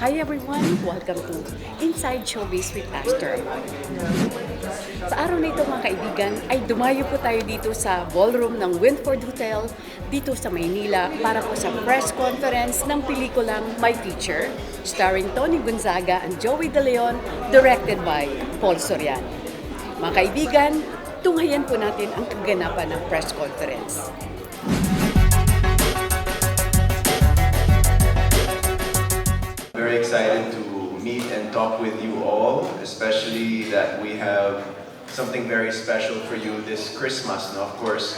Hi everyone! Welcome to Inside Showbiz with Aster. Sa araw na ito mga kaibigan ay dumayo po tayo dito sa ballroom ng Winford Hotel dito sa Maynila para po sa press conference ng pelikulang My Teacher starring Toni Gonzaga and Joey De Leon, directed by Paul Soriano. Mga kaibigan, tunghayan po natin ang kaganapan ng press conference. Very excited to meet and talk with you all, especially that we have something very special for you this Christmas. No? Of course,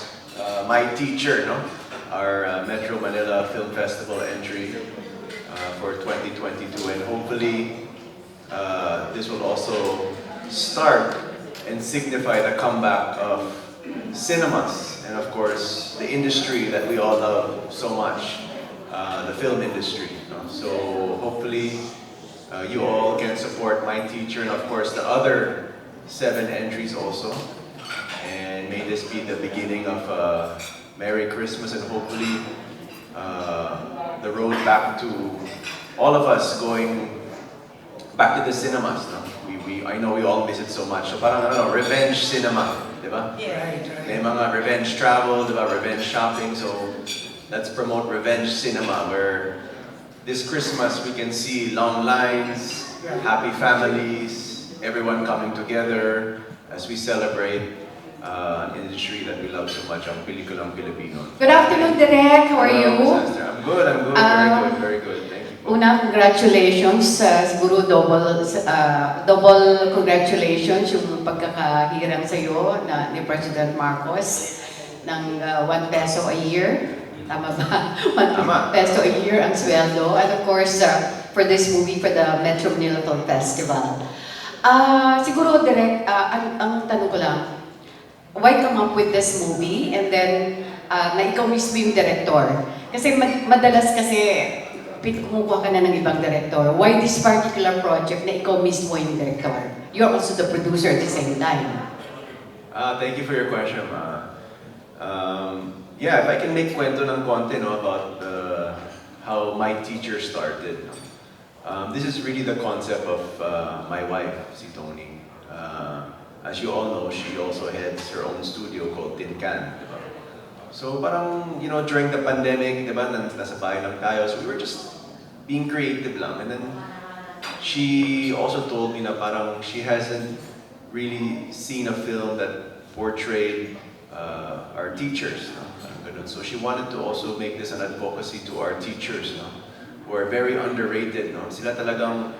My Teacher, no? Our Metro Manila Film Festival entry for 2022, and hopefully this will also start and signify the comeback of cinemas and of course the industry that we all love so much, the film industry. No? So hopefully you all can support My Teacher and of course the other 7 entries also. And may this be the beginning of a Merry Christmas and hopefully the road back to all of us going back to the cinemas. No? I know we all miss it so much. So parang revenge cinema, di ba? Yeah. May mga revenge travel, di ba? Revenge shopping. So let's promote revenge cinema where this Christmas we can see long lines, happy families, everyone coming together as we celebrate an industry that we love so much, ang pelikulang Pilipino. Good afternoon, Direk. How are you? I'm good, very good. Thank you. Una, congratulations. Siguro double congratulations yung pagkakahiram sa iyo ni President Marcos ng 1 peso a year. Tama ba? 1 peso a year ang sweldo. And of course, for this movie, for the Metro Manila Film Festival. Siguro, Direk, ang tanong ko lang, why come up with this movie? And then, na ikaw mismo yung director. Kasi madalas kasi, kumukuha ka na ng ibang director. Why this particular project na ikaw mismo yung director? You're also the producer at the same time. Thank you for your question, Ma. Yeah, if I can make kwento ng konti about how My Teacher started. This is really the concept of my wife, si Toni. As you all know, she also heads her own studio called TinCan. Diba? So parang, during the pandemic, diba, nasa bahay lang tayo, so we were just being creative lang. And then she also told me na parang she hasn't really seen a film that portrayed our teachers. No? So she wanted to also make this an advocacy to our teachers, no? Who are very underrated. No? Sila talagang,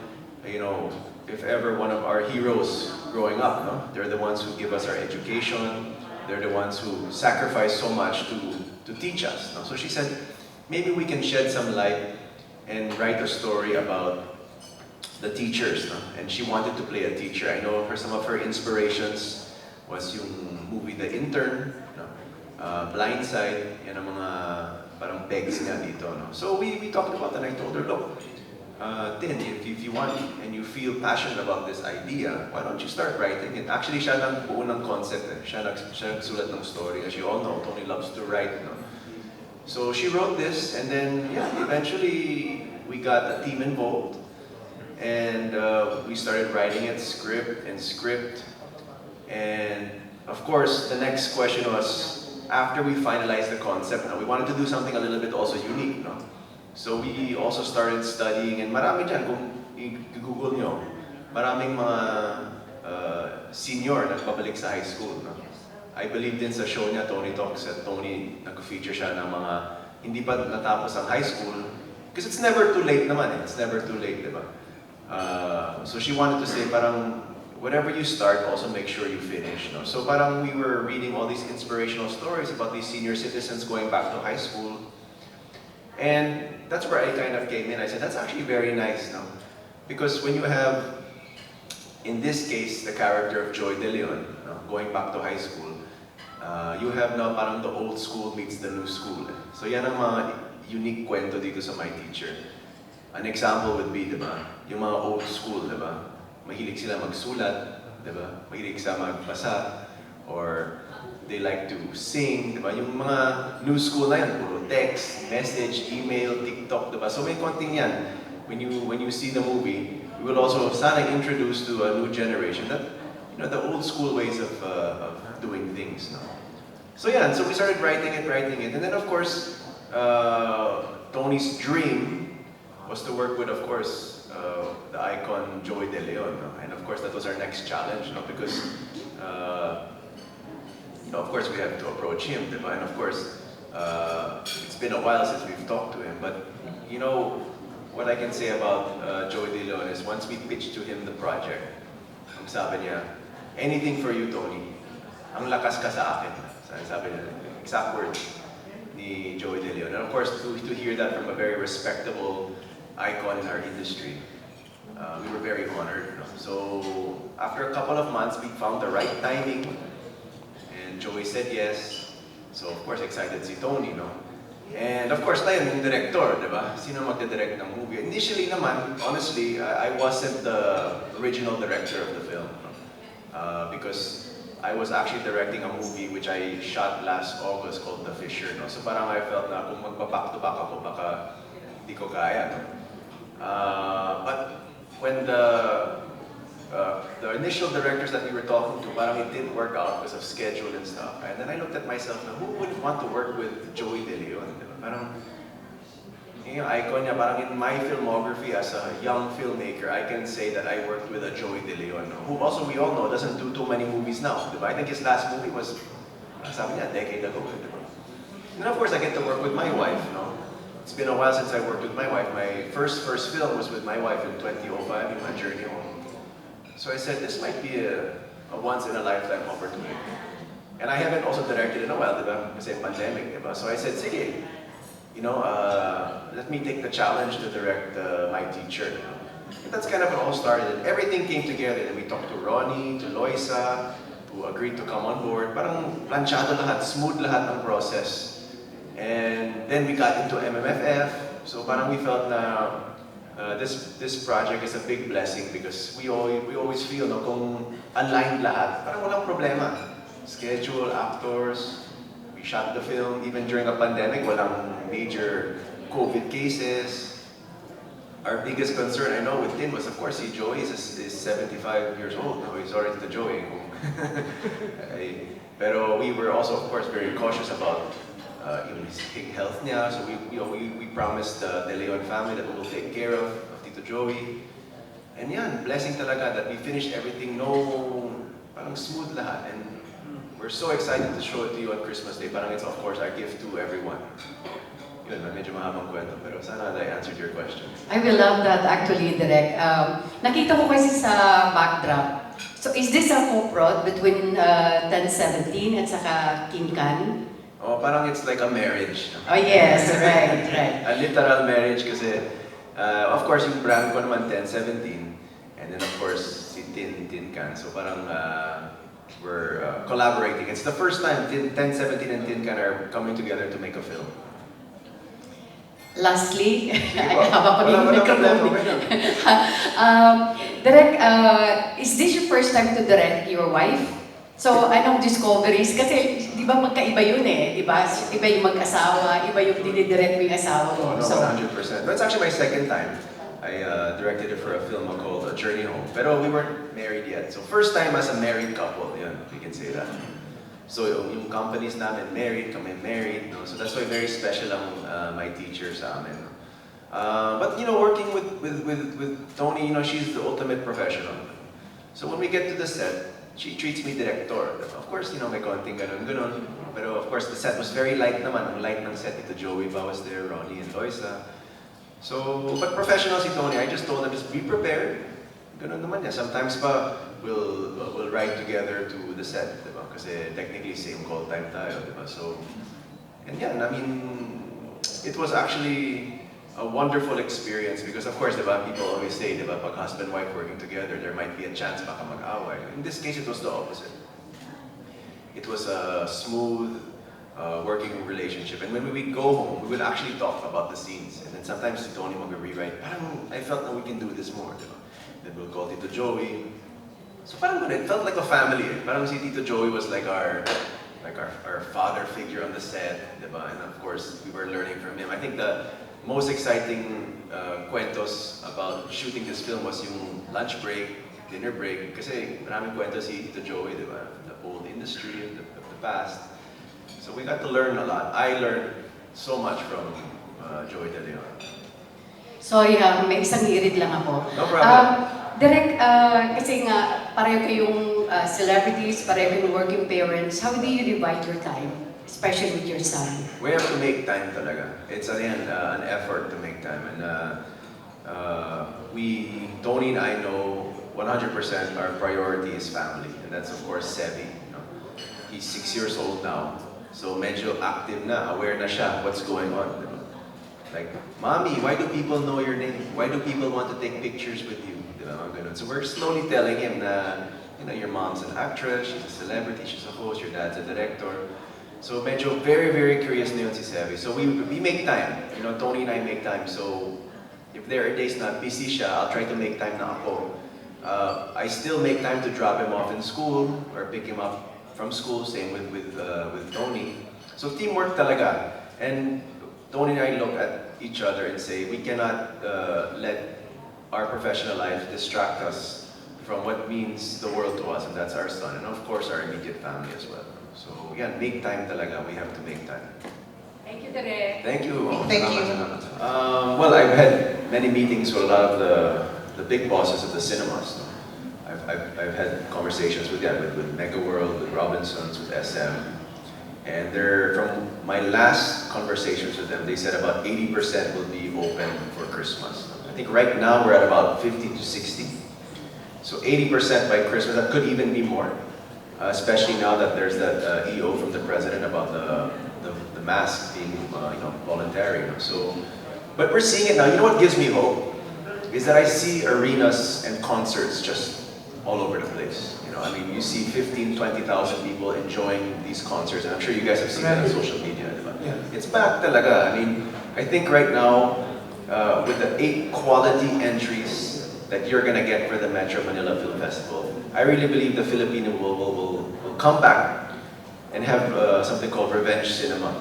if ever one of our heroes growing up, no? They're the ones who give us our education. They're the ones who sacrifice so much to teach us. No? So she said, maybe we can shed some light and write a story about the teachers. No? And she wanted to play a teacher. I know some of her inspirations was yung movie The Intern, no? Blindside, yan ang mga parang pegs nga dito. No? So we talked about it and I told her, look, Tin, if you want and you feel passionate about this idea, why don't you start writing it? Actually, siya nang buo ng concept. Siya nagsulat ng story. As you all know, Toni loves to write. No? So she wrote this and then, eventually we got a team involved. And we started writing it, script. And of course, the next question was, after we finalized the concept, we wanted to do something a little bit also unique. No? So we also started studying, and marami dyan, kung i-google nyo, maraming mga senior nagpabalik sa high school. No? I believe din sa show niya, Toni Talks, at Toni, nag-feature siya ng mga hindi pa natapos ang high school. Because it's never too late naman. It's never too late, di ba? So she wanted to say, parang, whatever you start, also make sure you finish. No? So parang we were reading all these inspirational stories about these senior citizens going back to high school. And that's where I kind of came in. I said, that's actually very nice. No? Because when you have, in this case, the character of Joey De Leon, no? Going back to high school, you have now parang the old school meets the new school. So yan ang mga unique kwento dito sa My Teacher. An example would be, diba, yung mga old school, diba? Mahilig sila magsulat, diba? Mahilig sila magbasa, or they like to sing, diba? Yung mga new school na yan, puro text, message, email, TikTok, diba? So may konting yan. when you see the movie, we will also sana introduce to a new generation that the old school ways of doing things. No? So yeah, and so we started writing it, and then of course, Tony's dream was to work with, of course, the icon Joey De Leon, no? And of course that was our next challenge, no? Because of course we have to approach him, diba? And of course it's been a while since we've talked to him, but what I can say about Joey De Leon is once we pitched to him the project, ang sabi niya, anything for you, Tony. Ang lakas ka sa akin. Sabi niya, exact words ni Joey De Leon. And of course, to hear that from a very respectable icon in our industry, we were very honored. So after a couple of months, we found the right timing, and Joey said yes. So of course, excited si Tony, no? And of course, tayo yung director, di ba? Sino magde-direct ng movie? Initially naman, honestly, I wasn't the original director of the film. Because I was actually directing a movie which I shot last August called The Fisher. No? So parang I felt na kung magpa-back-to-back ako, baka di ko kaya. No? But when the initial directors that we were talking to, parang it didn't work out because of schedule and stuff. And then I looked at myself, na, who would want to work with Joey De Leon? Diba? Parang, yung icon niya, parang in my filmography as a young filmmaker, I can say that I worked with a Joey De Leon, who also we all know doesn't do too many movies now. Diba? I think his last movie was, sabi niya, a decade ago. Diba? And of course, I get to work with my wife. It's been a while since I worked with my wife. My first film was with my wife in 2005, in my journey home. So I said, this might be a once-in-a-lifetime opportunity. And I haven't also directed in a while, diba? Kasi pandemic, diba? So I said, sige, let me take the challenge to direct My Teacher. And that's kind of how it all started. Everything came together. And we talked to Ronnie, to Loisa, who agreed to come on board. Parang planchado lahat, smooth lahat ng process. And then we got into MMFF. So parang we felt na this project is a big blessing because we always feel kung aligned lahat, parang walang problema. Schedule, actors, we shot the film even during a pandemic, walang major COVID cases. Our biggest concern, I know, with Tin was, of course, Joey is 75 years old now. He's already the Joey. Pero we were also, of course, very cautious about his health niya. So we promised the De Leon family that we will take care of Tito Joey. And yan, blessing talaga that we finished everything, parang smooth lahat. And we're so excited to show it to you on Christmas Day. Parang it's, of course, our gift to everyone. Yun, medyo mahabang kwento, pero sana I answered your question. I will love that actually, Direk. Nakita ko kasi sa backdrop. So is this a co-prod between 1017 at saka TinCan? Oh, parang it's like a marriage. Oh yes, right. A literal marriage kasi, of course, yung brand ko naman 1017, and then of course, si TinCan. So parang we're collaborating. It's the first time 1017 and TinCan are coming together to make a film. Lastly, habang pag-ibig Direk, is this your first time to direct your wife? So, anong discoveries? Kasi, di ba magkaiba yun eh, di ba? Iba yung mag-asawa, iba yung dinidirect mo yung asawa mo. No, 100%. That's actually my second time. I directed it for a film called A Journey Home. Pero we weren't married yet. So, first time as a married couple, yun, we can say that. So, yung companies namin married, kami married. No? So, that's why very special ang My Teacher sa amin. But, working with Toni, she's the ultimate professional. So, when we get to the set, she treats me director. Of course, may konting ganun. Pero of course, the set was very light naman. Ang light ng set, ito Joey ba was there, Ronnie and Loisa. So, but professional si Toni, I just told them, just be prepared. Ganun naman niya. Sometimes pa, we'll ride together to the set, diba? Kasi technically, same call time tayo, diba? So, and yeah, I mean, it was actually a wonderful experience because of course, diba, people always say, diba, pag husband-wife working together, there might be a chance baka mag-away. In this case, it was the opposite. It was a smooth working relationship. And when we go home, we will actually talk about the scenes. And then sometimes si Toni mag-rewrite, parang I felt that we can do this more, diba? Then we'll call Tito Joey. So parang it felt like a family. Parang si Tito Joey was like our father figure on the set, diba? And of course, we were learning from him. I think the most exciting kwentos about shooting this film was yung lunch break, dinner break. Kasi maraming kwento si Tito Joey, di ba? The old industry of the past. So we got to learn a lot. I learned so much from Joey De Leon. Sorry ha, may isang hirit lang ako. No problem. Direk, kasi nga pareho kayong celebrities, pareho kayong working parents. How do you divide your time, especially with your son? We have to make time talaga. It's again an effort to make time, and Toni and I know 100% our priority is family, and that's of course Sevi. You know? He's 6 years old now, so medyo active na, aware na siya what's going on. Diba? Like, Mommy, why do people know your name? Why do people want to take pictures with you? Diba? So we're slowly telling him na, you know, your mom's an actress, she's a celebrity, she's a host, your dad's a director. So medyo very, very curious na yun si Sevi. So we make time. You know, Toni and I make time. So if there are days na busy siya, I'll try to make time na ako. I still make time to drop him off in school or pick him up from school. Same with Toni. So teamwork talaga. And Toni and I look at each other and say we cannot let our professional life distract us from what means the world to us, and that's our son, and of course our immediate family as well. So yeah, make time talaga. We have to make time. Thank you, Direk. Thank you. Thank you. Well, I've had many meetings with a lot of the big bosses of the cinemas. No? I've had conversations with them, with Mega World, with Robinsons, with SM, and from my last conversations with them, they said about 80% will be open for Christmas. I think right now we're at about 50 to 60. So 80% by Christmas, that could even be more. Especially now that there's that EO from the president about the mask being voluntary. So, but we're seeing it now. You know what gives me hope is that I see arenas and concerts just all over the place. You know, I mean, you see 15, 20,000 people enjoying these concerts, and I'm sure you guys have seen that on social media. Yeah. It's back talaga. I mean, I think right now with the 8 quality entries that you're gonna get for the Metro Manila Film Festival, I really believe the Filipino will come back and have something called revenge cinema.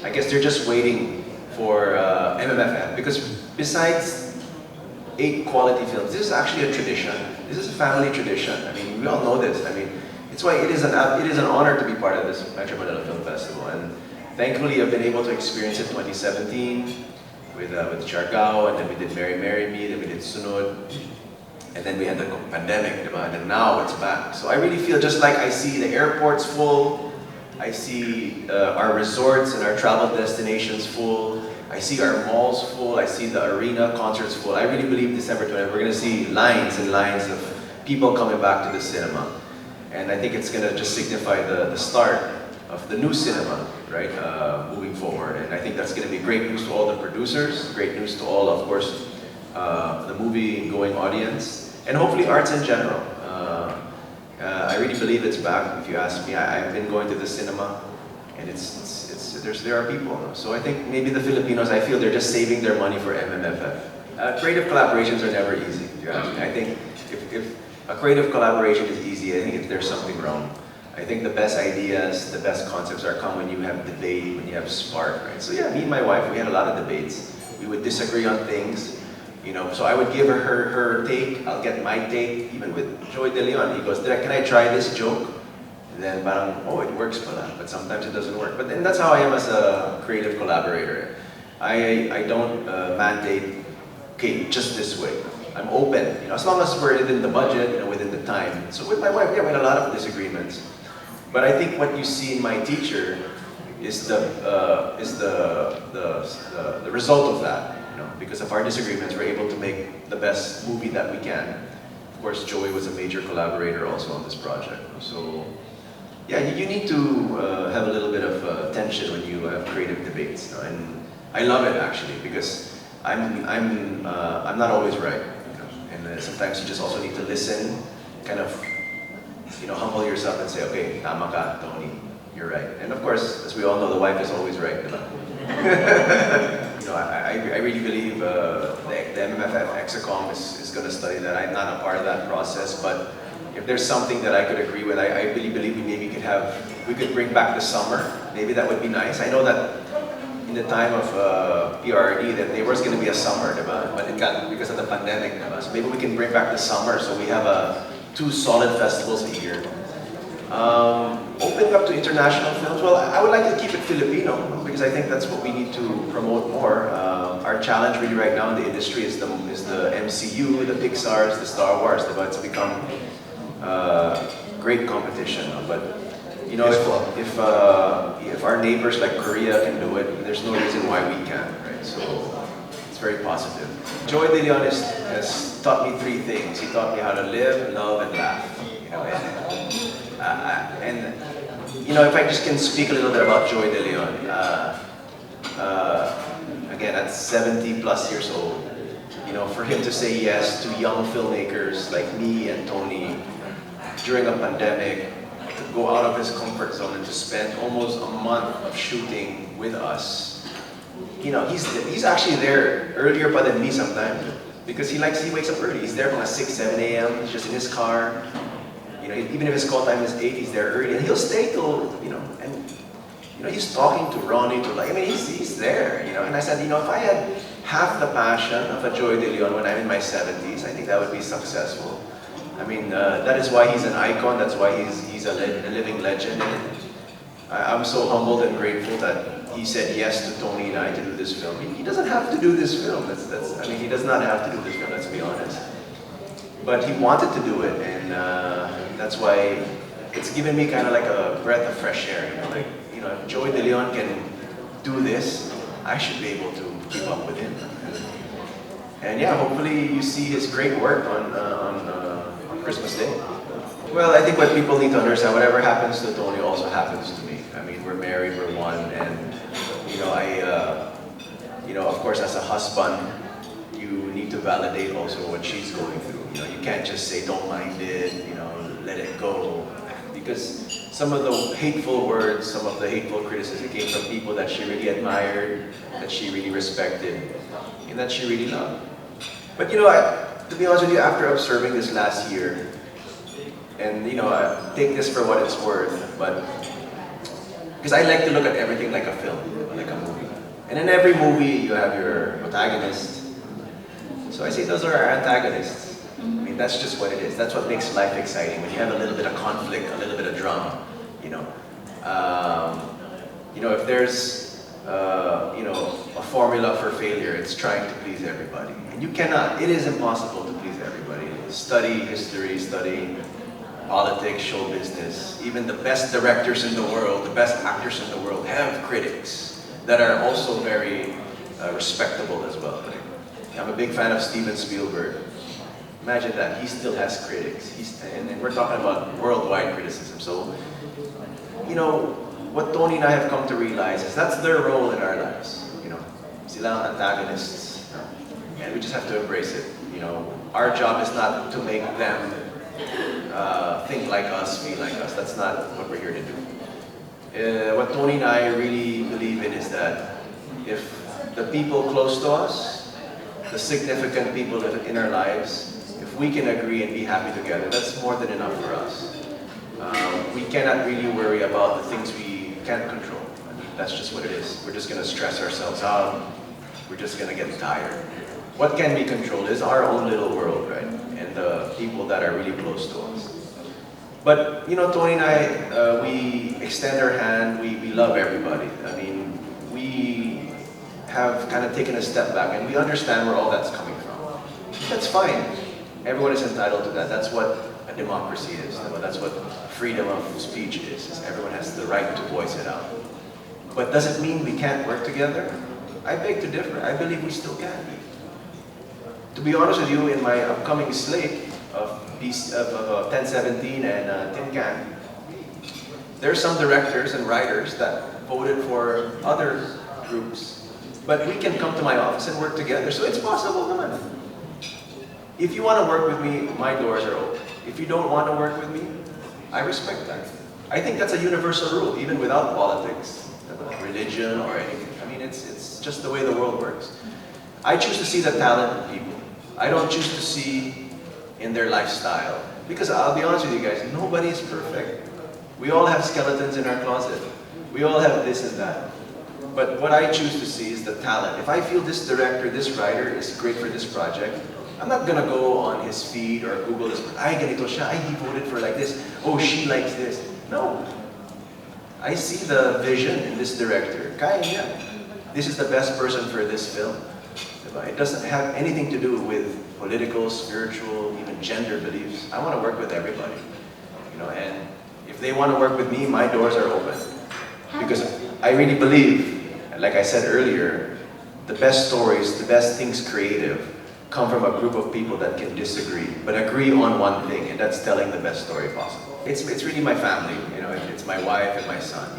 I guess they're just waiting for MMFF, because besides 8 quality films, this is actually a tradition. This is a family tradition. I mean, we all know this. I mean, it's why it is an honor to be part of this Metro Manila Film Festival. And thankfully, I've been able to experience it 2017 with Siargao, and then we did Marry Marry Me, then we did Sunod. And then we had the pandemic, and then now it's back. So I really feel just like I see the airports full, I see our resorts and our travel destinations full, I see our malls full, I see the arena concerts full. I really believe December 20th, we're gonna see lines and lines of people coming back to the cinema. And I think it's gonna just signify the start of the new cinema, right, moving forward. And I think that's gonna be great news to all the producers, great news to all, of course, the movie-going audience, and hopefully arts in general. I really believe it's back. If you ask me, I've been going to the cinema, and there are people. So I think maybe the Filipinos, I feel they're just saving their money for MMFF. Creative collaborations are never easy. If you ask me. I think if a creative collaboration is easy, I think there's something wrong. I think the best ideas, the best concepts come when you have debate, when you have spark, right? So yeah, me and my wife, we had a lot of debates. We would disagree on things. You know, so I would give her take, I'll get my take, even with Joey De Leon. He goes, can I try this joke? And then parang, oh, it works pala, but sometimes it doesn't work. But then that's how I am as a creative collaborator. I don't mandate, okay, just this way. I'm open, you know, as long as we're within the budget, you know, within the time. So with my wife, yeah, we had a lot of disagreements. But I think what you see in my teacher is the result of that. Because of our disagreements, we're able to make the best movie that we can. Of course, Joey was a major collaborator also on this project. So, yeah, you need to have a little bit of tension when you have creative debates, and I love it actually because I'm not always right, and sometimes you just also need to listen, kind of, humble yourself and say, okay, tama ka, Toni, you're right. And of course, as we all know, the wife is always right, diba? I really believe the MMFF Execom is going to study that. I'm not a part of that process, but if there's something that I could agree with, I really believe we could bring back the summer. Maybe that would be nice. I know that in the time of PRD that there was going to be a summer, diba? But it got, because of the pandemic, diba? So maybe we can bring back the summer so we have 2 solid festivals a year. Opening up to international films, well, I would like to keep it Filipino because I think that's what we need to promote more. Our challenge really right now in the industry is the MCU, the Pixars, the Star Wars, diba? It's become great competition. But you know, if our neighbors like Korea can do it, there's no reason why we can't, right? So it's very positive. Joy De Leon has taught me 3 things. He taught me how to live, love, and laugh. You know, and you know, if I just can speak a little bit about Joy De Leon, again, at 70 plus years old, you know, for him to say yes to young filmmakers like me and Toni during a pandemic, to go out of his comfort zone and to spend almost a month of shooting with us. You know, he's actually there earlier pa than me sometimes because he wakes up early. He's there from 6, 7 a.m. He's just in his car. You know, even if his call time is 8, he's there early, and he'll stay till, you know, and you know, he's talking to Ronnie, to like, I mean, he's there, you know. And I said, you know, if I had half the passion of a Joy De Leon when I'm in my 70s, I think that would be successful. I mean, that is why he's an icon. That's why he's a living legend. And I'm so humbled and grateful that he said yes to Toni and I to do this film. He doesn't have to do this film. I mean, he does not have to do this film. Let's be honest. But he wanted to do it, and that's why it's given me kind of like a breath of fresh air. You know, like, you know, if Joy De Leon can do this, I should be able to keep up with him. And yeah, hopefully you see his great work on Christmas Day. Well, I think what people need to understand, whatever happens to Toni also happens to me. I mean, we're married, we're one, and you know, you know, of course, as a husband, you need to validate also what she's going through. You know, you can't just say don't mind it, you know, let it go, because some of the hateful words, some of the hateful criticism came from people that she really admired, that she really respected, and that she really loved. But you know, to be honest with you, after observing this last year, and you know, take this for what it's worth, but because I like to look at everything like a film, like a movie. And in every movie, you have your protagonist. So I say those are our antagonists. I mean, that's just what it is. That's what makes life exciting, when you have a little bit of conflict, a little bit of drama, you know. You know, if there's, you know, a formula for failure, it's trying to please everybody. And you cannot, it is impossible to please everybody. Study history, study politics, show business. Even the best directors in the world, the best actors in the world have critics that are also very respectable as well. I'm a big fan of Steven Spielberg. Imagine that, he still has critics. And we're talking about worldwide criticism. So, you know, what Toni and I have come to realize is that's their role in our lives. You know, sila ang antagonists. And we just have to embrace it. You know, our job is not to make them think like us, feel like us. That's not what we're here to do. What Toni and I really believe in is that if the people close to us, the significant people in our lives, if we can agree and be happy together, that's more than enough for us. We cannot really worry about the things we can't control. I mean, that's just what it is. We're just going to stress ourselves out. We're just going to get tired. What can be controlled is our own little world, right? And the people that are really close to us. But, you know, Toni and I, we extend our hand, we love everybody. I mean, we have kind of taken a step back and we understand where all that's coming from. That's fine. Everyone is entitled to that. That's what a democracy is. That's what freedom of speech is. Everyone has the right to voice it out. But does it mean we can't work together? I beg to differ. I believe we still can. To be honest with you, in my upcoming slate of 1017 and TinCan, there are some directors and writers that voted for other groups. But we can come to my office and work together, so it's possible naman. If you want to work with me, my doors are open. If you don't want to work with me, I respect that. I think that's a universal rule, even without politics, religion, or anything. I mean, it's just the way the world works. I choose to see the talent in people. I don't choose to see in their lifestyle. Because I'll be honest with you guys, nobody is perfect. We all have skeletons in our closet. We all have this and that. But what I choose to see is the talent. If I feel this director, this writer is great for this project, I'm not gonna go on his feed or Google this, ay ganito siya, ay he voted for like this, oh she likes this. No. I see the vision in this director. Kaya niya. This is the best person for this film. It doesn't have anything to do with political, spiritual, even gender beliefs. I want to work with everybody. And if they want to work with me, my doors are open. Because I really believe, like I said earlier, the best stories, the best things creative come from a group of people that can disagree, but agree on one thing, and that's telling the best story possible. It's really my family, it's my wife and my son,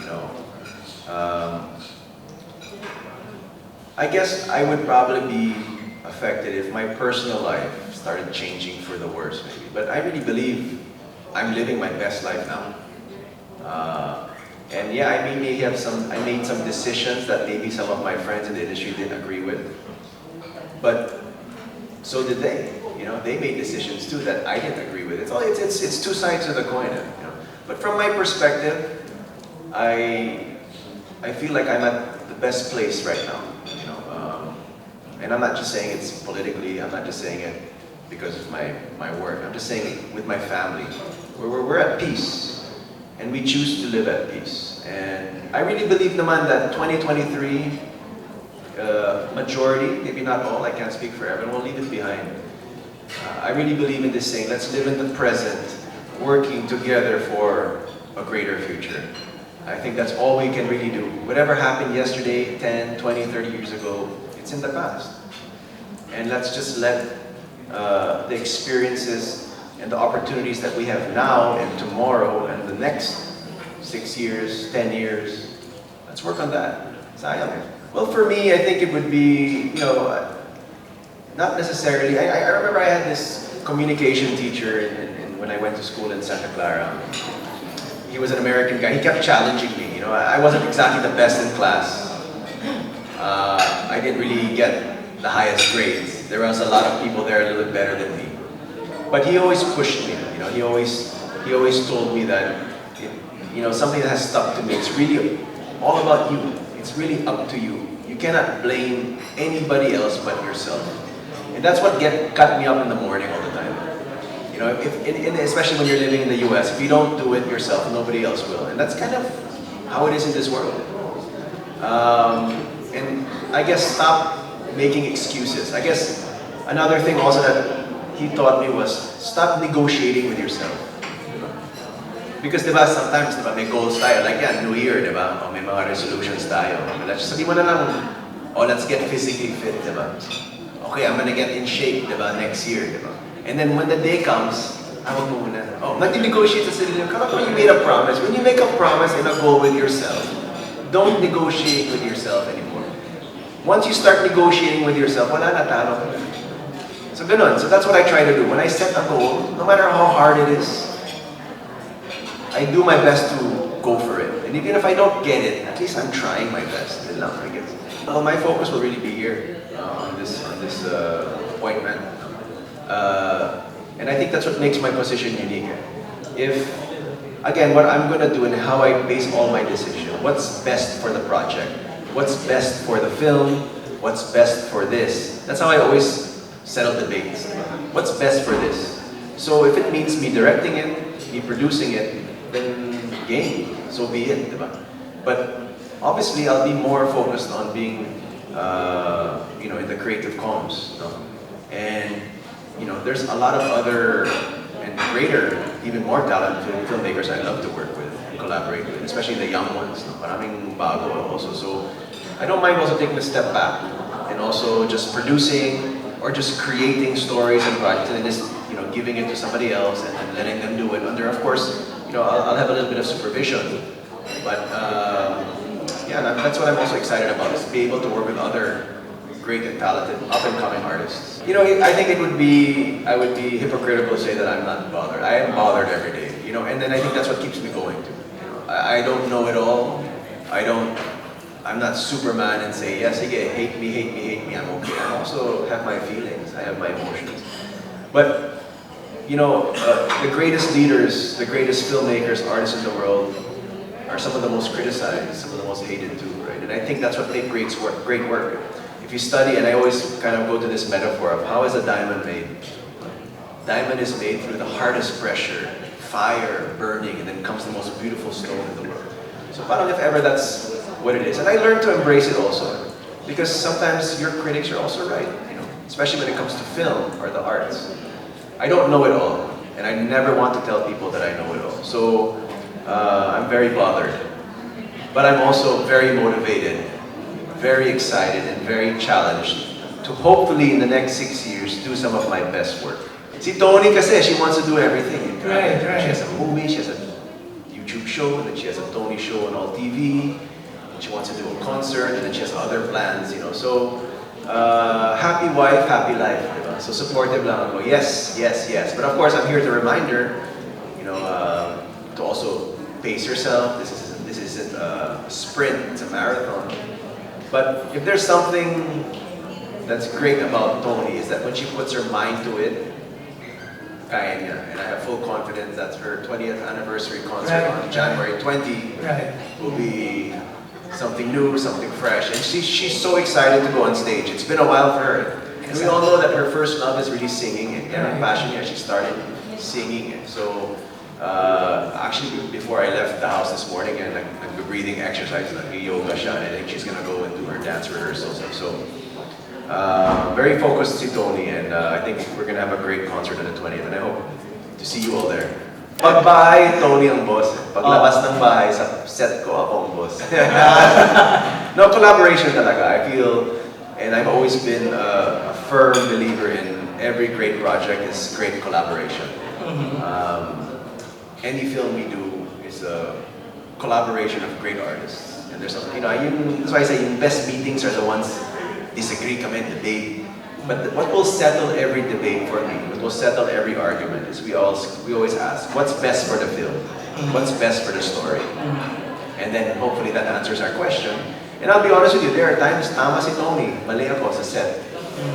I guess I would probably be affected if my personal life started changing for the worse, maybe. But I really believe I'm living my best life now. And yeah, I made some decisions that maybe some of my friends in the industry didn't agree with. But so did they. They made decisions too that I didn't agree with. It's two sides of the coin. But from my perspective, I feel like I'm at the best place right now. And I'm not just saying it's politically. I'm not just saying it because of my work. I'm just saying it with my family. We're at peace, and we choose to live at peace. And I really believe naman that 2023, majority, maybe not all, I can't speak for everyone, we'll leave it behind. I really believe in this saying, let's live in the present, working together for a greater future. I think that's all we can really do. Whatever happened yesterday, 10, 20, 30 years ago, it's in the past. And let's just let the experiences and the opportunities that we have now and tomorrow and the next 6 years, 10 years, let's work on that. Sayang. Well, for me, I think it would be, not necessarily. I remember I had this communication teacher when I went to school in Santa Clara. He was an American guy. He kept challenging me. I wasn't exactly the best in class. I didn't really get the highest grades. There was a lot of people there a little bit better than me. But he always pushed me. He always told me that something that has stuck to me. It's really all about you. It's really up to you. You cannot blame anybody else but yourself. And that's what cut me up in the morning all the time. Especially when you're living in the US, if you don't do it yourself, nobody else will. And that's kind of how it is in this world. And I guess stop making excuses. I guess another thing also that he taught me was stop negotiating with yourself. Because sometimes may goals tayo, like New Year, o may mga resolutions tayo. Sabi mo na lang, let's get physically fit, Okay, I'm gonna get in shape, next year, And then when the day comes, wag mo muna. Mag-negotiate sa sarili. Kapag you made a promise, when you make a promise and a goal with yourself, don't negotiate with yourself anymore. Once you start negotiating with yourself, wala na, talo ka na. So ganun. So that's what I try to do. When I set a goal, no matter how hard it is, I do my best to go for it. And even if I don't get it, at least I'm trying my best. I guess. My focus will really be here on this appointment. And I think that's what makes my position unique. Again, what I'm going to do and how I base all my decisions, what's best for the project, what's best for the film, what's best for this. That's how I always settle debates. What's best for this? So if it means me directing it, me producing it, then game, so be it. But obviously I'll be more focused on being in the creative comms. And there's a lot of other and greater, even more talented filmmakers I love to work with and collaborate with, especially the young ones. Maraming bago also. So I don't mind also taking a step back and also just producing or just creating stories and projects and just giving it to somebody else and then letting them do it under, of course, I'll have a little bit of supervision. But yeah, that's what I'm also excited about, is to be able to work with other great and talented up-and-coming artists. I think I would be hypocritical to say that I'm not bothered. I am bothered every day, and then I think that's what keeps me going too. I don't know it all. I'm not Superman and say, yes, again, hate me, I'm okay. I also have my feelings, I have my emotions. But, the greatest leaders, the greatest filmmakers, artists in the world, are some of the most criticized, some of the most hated too, right? And I think that's what makes great work. If you study, and I always kind of go to this metaphor of how is a diamond made? Diamond is made through the hardest pressure, fire, burning, and then comes the most beautiful stone in the world. So parang if ever that's what it is. And I learned to embrace it also. Because sometimes your critics are also right, you know, especially when it comes to film or the arts. I don't know it all, and I never want to tell people that I know it all. So I'm very bothered. But I'm also very motivated, very excited, and very challenged to hopefully in the next 6 years do some of my best work. Si Toni kasi, she wants to do everything. Right. She has a movie, she has a YouTube show, and then she has a Toni show on all TV. She wants to do a concert, and then she has other plans, you know. So, happy wife, happy life, diba? So supportive lang ako. Yes, yes, yes. But of course, I'm here to remind her, you know, to also pace herself. This isn't a sprint, it's a marathon. But if there's something that's great about Toni is that when she puts her mind to it, kaya niya. And I have full confidence that her 20th anniversary concert on January 20 will be something new, something fresh. And she's so excited to go on stage. It's been a while for her. And we all know that her first love is really singing. And her passion here, she started singing. And so, actually, before I left the house this morning, and the breathing exercise, yoga siya, and I think she's gonna go and do her dance rehearsals. And so, very focused si Toni, and I think we're gonna have a great concert on the 20th. And I hope to see you all there. Pagbahay, Toni ang boss. Paglabas ng bahay, sa set ko, ako ang boss. No, collaboration talaga. I feel, and I've always been a firm believer in every great project is great collaboration. Any film we do is a collaboration of great artists. And there's something, you know, that's why I say yung best meetings are the ones disagree, kami, debate. But what will settle every debate for me, what will settle every argument is we always ask, what's best for the film? What's best for the story? And then hopefully that answers our question. And I'll be honest with you, there are times, tama si Toni, mali ako sa set.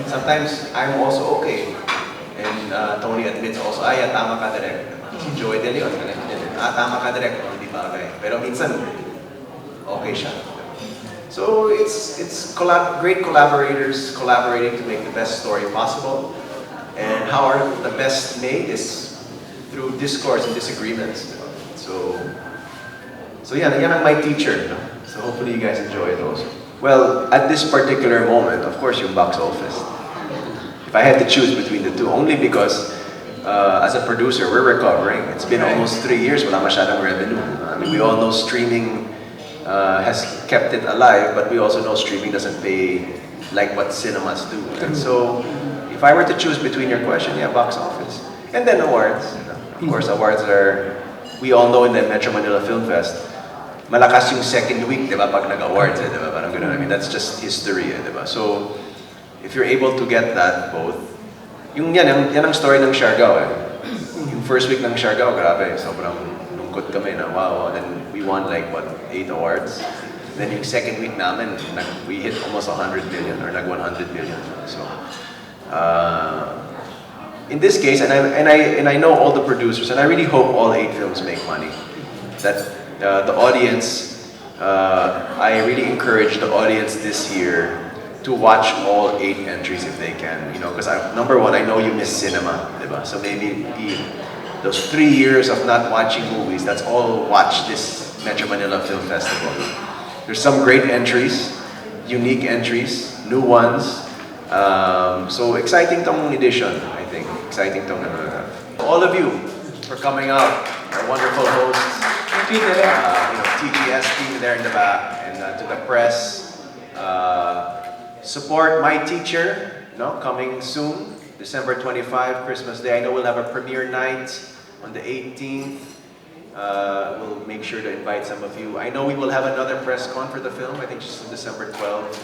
Sometimes I'm also okay. And Toni admits also, ay, tama ka direct. Si Joey De Leon, tama ka direct, hindi bagay. Pero minsan, okay siya. So it's great collaborators collaborating to make the best story possible. And how are the best made is through discourse and disagreements. So yan ang my teacher. No? So hopefully you guys enjoy it also. Well, at this particular moment, of course, yung box office. If I had to choose between the two, only because as a producer, we're recovering. It's been almost 3 years wala masyadong revenue. I mean, we all know streaming has kept it alive, but we also know streaming doesn't pay like what cinemas do. And so, if I were to choose between your question, yeah, box office. And then awards. Of course, awards are, we all know in the Metro Manila Film Fest, malakas yung second week, di ba, pag nag-awards, di ba, parang ganun. I mean, that's just history, di ba? So, if you're able to get that both, yan ang story ng Siargao, eh. Yung first week ng Siargao, grabe, sobrang lungkot kami na, wow, then we won like, what, 8 awards? Then yung second week namin, we hit almost 100 million, or like 100 million. So, in this case, and I know all the producers, and I really hope all 8 films make money. That the audience, I really encourage the audience this year to watch all 8 entries if they can. You know, because number one, I know you miss cinema, diba? So maybe those 3 years of not watching movies, that's all watch this Metro Manila Film Festival. There's some great entries, unique entries, new ones. So exciting tong edition, I think. Exciting tong all of you for coming out, our wonderful hosts. Thank you, Derek. You know, TGS team there in the back, and to the press. Support my teacher, you know, coming soon, December 25, Christmas Day. I know we'll have a premiere night on the 18th. We'll make sure to invite some of you. I know we will have another press con for the film. I think just on December 12th.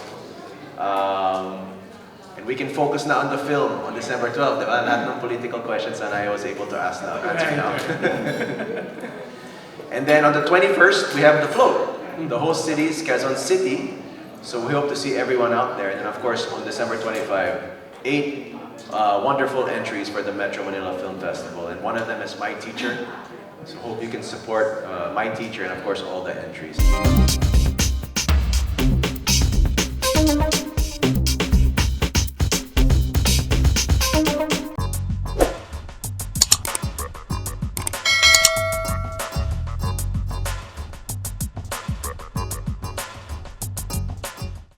And we can focus now on the film on December 12th. Diba? Lahat ng political questions that I was able to answer now. And then on the 21st, we have the float. The host city is Quezon City. So we hope to see everyone out there. And then of course, on December 25, 8 wonderful entries for the Metro Manila Film Festival. And one of them is my teacher, So hope you can support my teacher and of course all the entries.